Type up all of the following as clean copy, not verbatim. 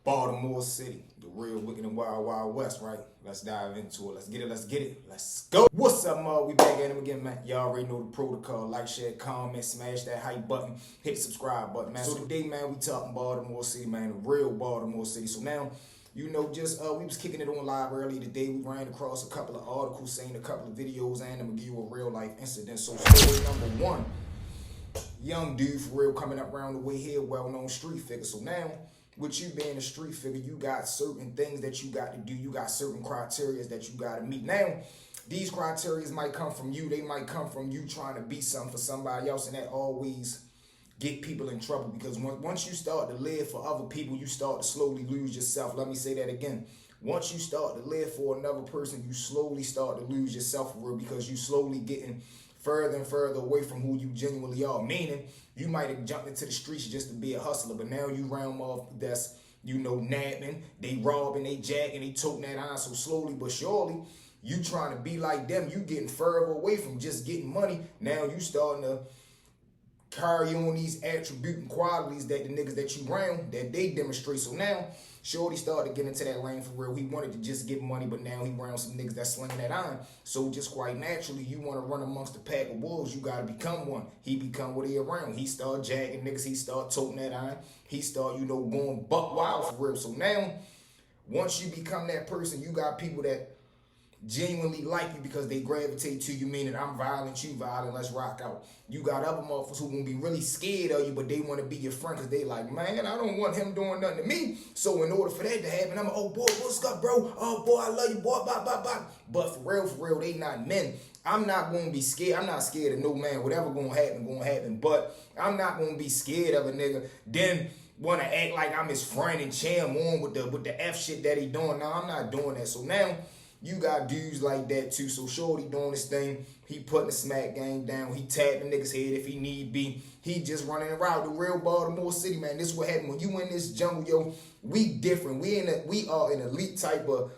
Baltimore City, the real wicked and wild, wild west, right? Let's dive into it. Let's get it, let's get it. Let's go. What's up, man? We back at him again, man. Y'all already know the protocol. Like, share, comment, smash that hype button, hit the subscribe button, man. So today, man, we talking Baltimore City, man, the real Baltimore City. So now, you know, just we was kicking it on live earlier today. We ran across a couple of articles, saying a couple of videos, and I'm gonna give you a real life incident. So story number one, young dude for real coming up around the way here, well-known street figure. So now, with you being a street figure, you got certain things that you got to do. You got certain criteria that you got to meet. Now, these criteria might come from you. They might come from you trying to be something for somebody else, and that always get people in trouble, because once you start to live for other people, you start to slowly lose yourself. Let me say that again. Once you start to live for another person, you slowly start to lose yourself for real, because you slowly getting further and further away from who you genuinely are. Meaning, you might have jumped into the streets just to be a hustler, but now you round off that's, you know, nabbing, they robbing, they jacking, they toting that on. So slowly but surely, you trying to be like them, you getting further away from just getting money. Now you starting to carry on these attribute and qualities that the niggas that you round, that they demonstrate. So now, Shorty started to get into that lane for real. He wanted to just get money, but now he around some niggas that's slinging that iron. So just quite naturally, you want to run amongst the pack of wolves, you got to become one. He become what he around. He start jacking niggas. He start toting that iron. He start, you know, going buck wild for real. So now, once you become that person, you got people that genuinely like you because they gravitate to you, meaning I'm violent, you violent, let's rock out. You got other motherfuckers who gonna be really scared of you, but they want to be your friend because they like, man, I don't want him doing nothing to me. So in order for that to happen, I'm like, oh boy, what's up, bro? Oh boy, I love you, boy, bye, bye, bye. But for real, they not men. I'm not gonna be scared. I'm not scared of no man. Whatever gonna happen. But I'm not gonna be scared of a nigga. Then wanna act like I'm his friend and cheer him on with the F shit that he doing. No, I'm not doing that. So now, you got dudes like that too. So Shorty doing this thing. He putting the smack game down. He tapping niggas' head if he need be. He just running around the real Baltimore City, man. This is what happened when you in this jungle, yo. We different. We are an elite type of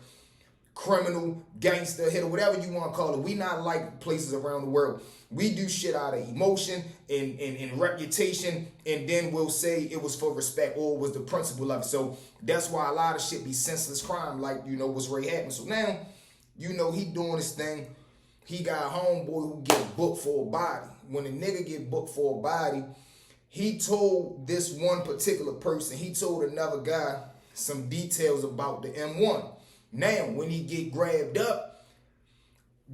criminal, gangster, hitter, whatever you want to call it. We not like places around the world. We do shit out of emotion and reputation, and then we'll say it was for respect or it was the principle of it. So that's why a lot of shit be senseless crime, like, you know, what's really happening. So now, you know, he doing this thing. He got a homeboy who get booked for a body. When a nigga get booked for a body, he told this one particular person, he told another guy some details about the M1. Now, when he get grabbed up,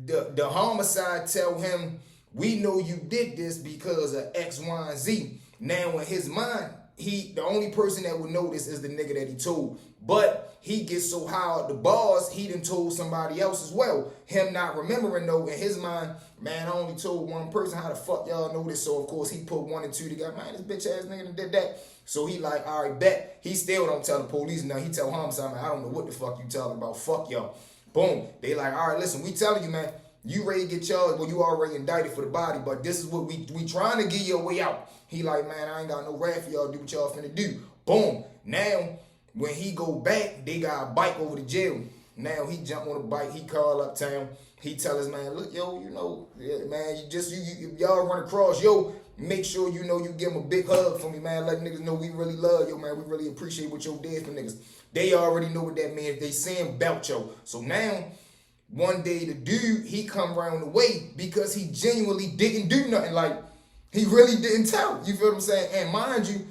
the homicide tell him, we know you did this because of X, Y, and Z. Now, in his mind, the only person that would know this is the nigga that he told. But he gets so high at the bars, he done told somebody else as well. Him not remembering though, in his mind, man, I only told one person. How the fuck y'all know this? So, of course, he put one and two together. Man, this bitch-ass nigga done did that. So he like, all right, bet. He still don't tell the police. Now he tell homicide, man, I don't know what the fuck you talking about. Fuck y'all. Boom. They like, all right, listen, we telling you, man, you ready to get charged. Well, you already indicted for the body, but this is what we trying to give you a way out. He like, man, I ain't got no rap for y'all. Do what y'all finna do. Boom. Now, when he go back, they got a bike over to jail. Now he jump on the bike. He call uptown. He tell his man, look, yo, you know, yeah, man, if y'all run across, yo, make sure you know you give him a big hug for me, man. Let niggas know we really love you, man. We really appreciate what you did for niggas. They already know what that means. They saying belt yo. So now, one day the dude, he come around the way because he genuinely didn't do nothing. Like, he really didn't tell. You feel what I'm saying? And mind you,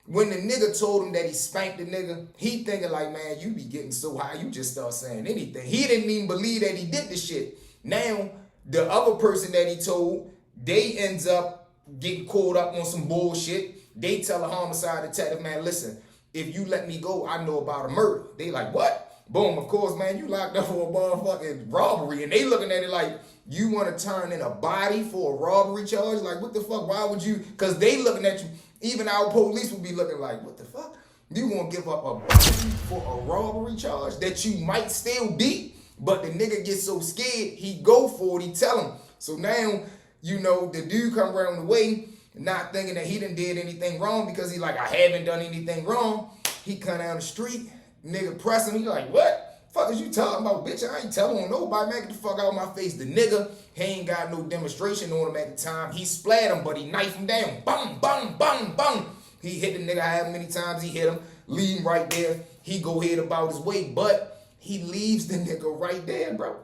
when the nigga told him that he spanked the nigga, he thinking like, man, you be getting so high, you just start saying anything. He didn't even believe that he did the shit. Now, the other person that he told, they ends up getting caught up on some bullshit. They tell a homicide detective, man, listen, if you let me go, I know about a murder. They like, what? Boom, of course, man, you locked up for a motherfucking robbery. And they looking at it like, you want to turn in a body for a robbery charge? Like, what the fuck? Why would you? Because they looking at you. Even our police will be looking like, what the fuck? You want to give up a body for a robbery charge that you might still be? But the nigga gets so scared, he go for it. He tell him. So now, you know, the dude come around the way, not thinking that he done did anything wrong because he like, I haven't done anything wrong. He come down the street. Nigga press him, he like, what? Fuck is you talking about, bitch? I ain't telling on nobody, man. Get the fuck out of my face. The nigga, he ain't got no demonstration on him at the time. He splat him, but he knifed him down. Bang, bang, bang, bang. He hit the nigga however many times he hit him. leave him right there. He go ahead about his way, but he leaves the nigga right there, bro.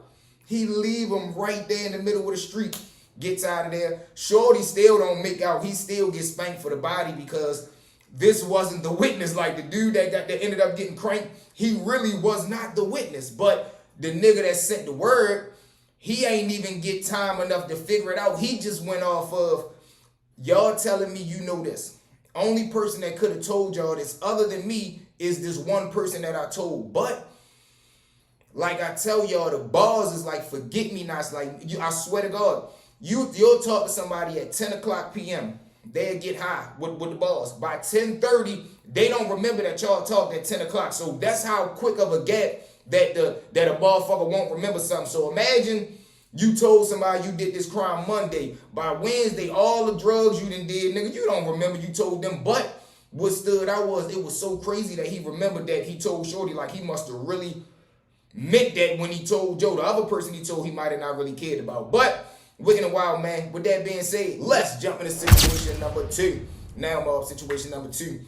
He leave him right there in the middle of the street. Gets out of there. Shorty still don't make out. He still gets spanked for the body because this wasn't the witness. Like the dude that ended up getting cranked, he really was not the witness. But the nigga that sent the word, he ain't even get time enough to figure it out. He just went off of, y'all telling me you know this. Only person that could have told y'all this other than me is this one person that I told. But like I tell y'all, the bars is like forget-me-nots. Like, I swear to God, you'll talk to somebody at 10 o'clock p.m. They'll get high with the bars. By 10:30, they don't remember that y'all talked at 10 o'clock. So that's how quick of a gap that a motherfucker won't remember something. So imagine you told somebody you did this crime Monday. By Wednesday, all the drugs you done did, nigga, you don't remember you told them. But what stood out was it was so crazy that he remembered that he told Shorty. Like, he must have really meant that when he told Joe. The other person he told, he might have not really cared about. But wicked and wild, man. With that being said, let's jump into situation number 2. Now I'm off situation number 2.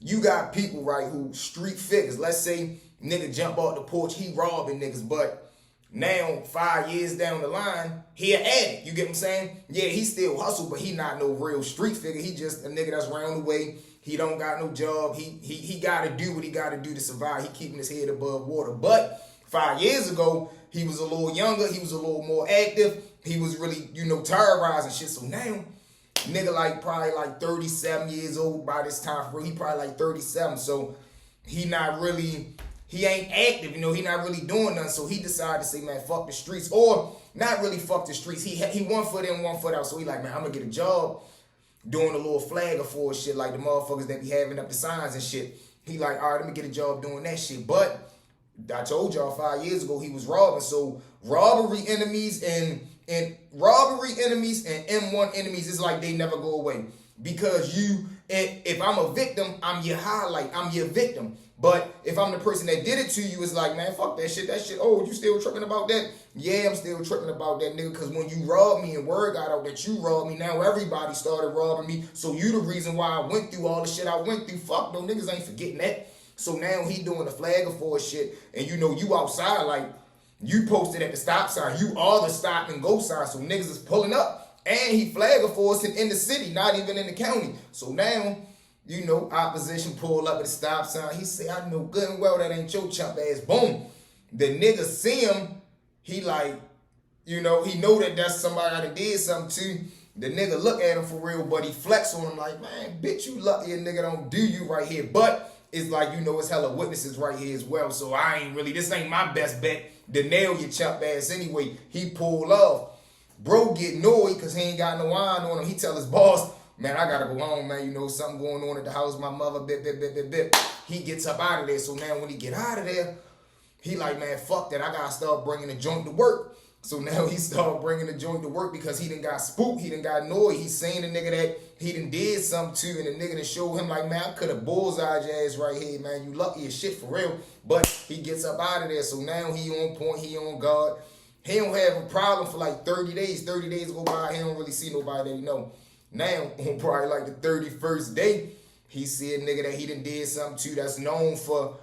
You got people, right, who street figures. Let's say nigga jump off the porch, he robbing niggas, but now 5 years down the line, he an addict. You get what I'm saying? Yeah, he still hustle, but he not no real street figure. He just a nigga that's around the way. He don't got no job. He got to do what he got to do to survive. He keeping his head above water. But 5 years ago, he was a little younger. He was a little more active. He was really, terrorizing shit. So now, nigga probably 37 years old by this time. He probably 37. So he ain't active. He not really doing nothing. So he decided to say, man, fuck the streets. Or not really fuck the streets. He 1 foot in, 1 foot out. So he like, man, I'm going to get a job doing a little flag for shit like the motherfuckers that be having up the signs and shit. He like, all right, let me get a job doing that shit. But I told y'all 5 years ago he was robbing. So robbery enemies and M1 enemies is like they never go away. Because if I'm a victim, I'm your highlight. I'm your victim. But if I'm the person that did it to you, it's like, man, fuck that shit. Oh, you still tripping about that? Yeah, I'm still tripping about that, nigga. Because when you robbed me and word got out that you robbed me, now everybody started robbing me. So you the reason why I went through all the shit I went through. Fuck, no niggas ain't forgetting that. So now he doing the flag of for shit. And you outside, like, you posted at the stop sign. You are the stop and go sign. So niggas is pulling up. And he flag of for us in the city, not even in the county. So now, opposition pull up at the stop sign. He say, I know good and well that ain't your chump ass. Boom. The nigga see him. He like, he know that that's somebody that did something to. The nigga look at him for real, but he flex on him like, man, bitch, you lucky a nigga don't do you right here. But it's like, it's hella witnesses right here as well. So this ain't my best bet to nail your chump ass anyway. He pulled off. Bro get annoyed because he ain't got no wine on him. He tell his boss, man, I gotta go home, man. Something going on at the house. My mother, bit. He gets up out of there. So now when he get out of there, he like, man, fuck that. I gotta start bringing the joint to work. So now he start bringing the joint to work because he done got spooked. He done got annoyed. He seen the nigga that he done did something to, and the nigga done showed him like, man, I could have bullseyed your ass right here, man. You lucky as shit for real. But he gets up out of there. So now he on point. He on guard. He don't have a problem for 30 days. 30 days go by. He don't really see nobody that he know. Now, on probably the 31st day, he see a nigga that he done did something to that's known for.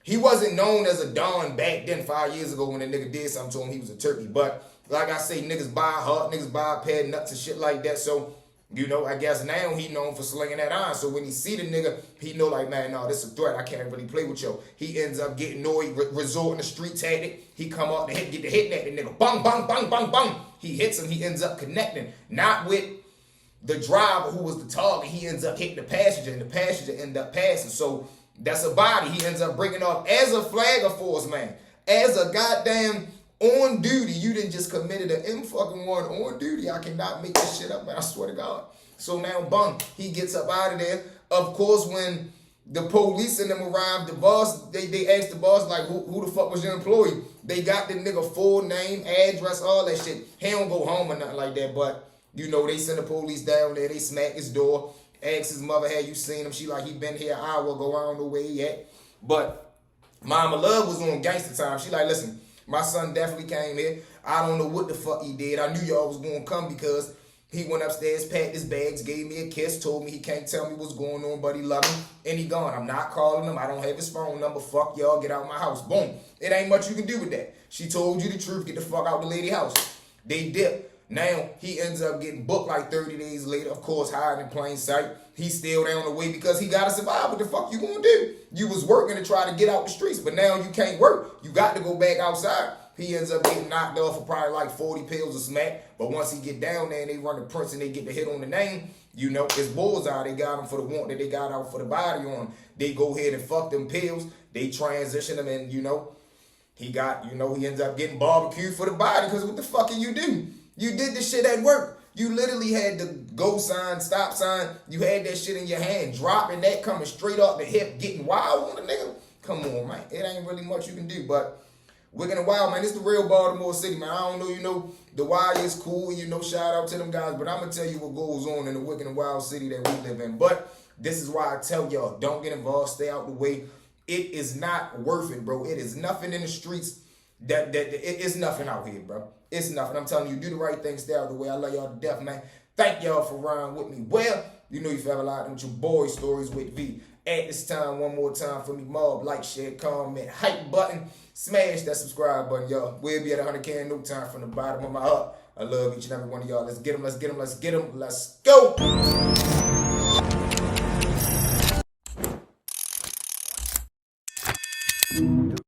He wasn't known as a Don back then 5 years ago when a nigga did something to him. He was a turkey. But like I say, niggas buy heart, niggas buy a pair of nuts and shit like that. So, I guess now he known for slinging that iron. So when he see the nigga, he know like, man, no, this is a threat. I can't really play with you. He ends up getting annoyed, resorting to street tactic. He come up to get the hitting at the nigga. Bang, bang, bang, bang, bang. He hits him. He ends up connecting. Not with the driver who was the target. He ends up hitting the passenger, and the passenger end up passing. So that's a body. He ends up breaking off as a flag of force, man. As a goddamn on duty. You didn't just committed an M-1 on duty. I cannot make this shit up, man. I swear to God. So now, bum, he gets up out of there. Of course, when the police and them arrived, the boss, they asked the boss, like, who the fuck was your employee? They got the nigga full name, address, all that shit. He don't go home or nothing like that, but, they send the police down there. They smack his door. Ask his mother, have you seen him? She like, he been here an hour ago. I don't know where he at. But Mama Love was on gangster time. She like, listen, my son definitely came here. I don't know what the fuck he did. I knew y'all was going to come because He went upstairs, packed his bags, gave me a kiss, told me he can't tell me what's going on, but he love me, and he gone. I'm not calling him. I don't have his phone number. Fuck y'all. Get out my house. Boom. It ain't much you can do with that. She told you the truth. Get the fuck out the lady house. They dip. Now, he ends up getting booked like 30 days later. Of course, hiding in plain sight. He's still down the way because he got to survive. What the fuck you gonna do? You was working to try to get out the streets, but now you can't work. You got to go back outside. He ends up getting knocked off for probably like 40 pills of smack. But once he get down there and they run the prints and they get the hit on the name, you know, it's bullseye. They got him for the warrant that they got out for the body on. They go ahead and fuck them pills. They transition him and, you know, he ends up getting barbecued for the body because what the fuck can you do? You did this shit at work. You literally had the go sign, stop sign. You had that shit in your hand, dropping that, coming straight off the hip, getting wild on the nigga. Come on, man. It ain't really much you can do, but Wicked and Wild, man. It's the real Baltimore City, man. I don't know, you know, the Wire is cool, you know, shout out to them guys, but I'm going to tell you what goes on in the Wicked and Wild City that we live in. But this is why I tell y'all, don't get involved, stay out the way. It is not worth it, bro. It is nothing in the streets. It's nothing out here, bro. It's nothing. I'm telling you, do the right thing, stay out of the way. I love y'all to death, man. Thank y'all for riding with me. Well, you know you forever live with your boy Stories with V. At this time, one more time for me, mob, like, share, comment, hype button, smash that subscribe button, y'all. We'll be at 100K in no time from the bottom of my heart. I love each and every one of y'all. Let's get them, let's get them, let's get them. Let's go.